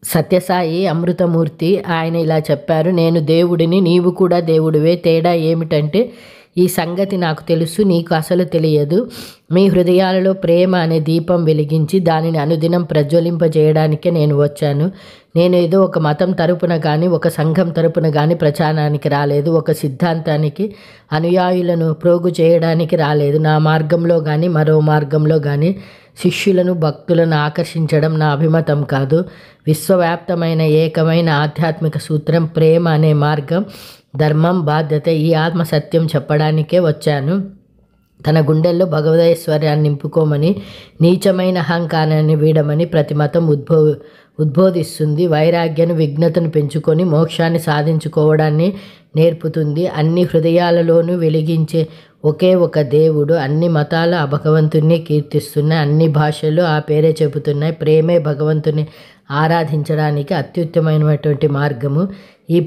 సత్యసాయి అమృతమూర్తి ఆయన ఇలా చెప్పారు, నేను దేవుడిని, నీవు కూడా దేవుడివే. తేడా ఏమిటంటే ఈ సంగతి నాకు తెలుసు, నీకు అసలు తెలియదు. మీ హృదయాలలో ప్రేమ అనే దీపం వెలిగించి దానిని అనుదినం ప్రజ్వలింపజేయడానికే నేను వచ్చాను. నేను ఏదో ఒక మతం తరపున కానీ ఒక సంఘం తరపున కానీ ప్రచారానికి రాలేదు. ఒక సిద్ధాంతానికి అనుయాయులను ప్రోగు చేయడానికి రాలేదు. నా మార్గంలో కానీ మరో మార్గంలో కానీ శిష్యులను భక్తులను ఆకర్షించడం నా అభిమతం కాదు. విశ్వవ్యాప్తమైన ఏకమైన ఆధ్యాత్మిక సూత్రం ప్రేమ అనే మార్గం, ధర్మం, బాధ్యత, ఈ ఆత్మ సత్యం చెప్పడానికే వచ్చాను. తన గుండెల్లో భగవదైశ్వర్యాన్ని నింపుకోమని, నీచమైన అహంకారాన్ని వీడమని ప్రతి మతం ఉద్బోధిస్తుంది. వైరాగ్యాన్ని, విఘ్నతను పెంచుకొని మోక్షాన్ని సాధించుకోవడాన్ని నేర్పుతుంది. అన్ని హృదయాలలోనూ వెలిగించే ఒకే ఒక దేవుడు. అన్ని మతాలు ఆ భగవంతుణ్ణి కీర్తిస్తున్నాయి, అన్ని భాషలు ఆ పేరే చెబుతున్నాయి. ప్రేమే భగవంతుని ఆరాధించడానికి అత్యుత్తమైనటువంటి మార్గము. ఈ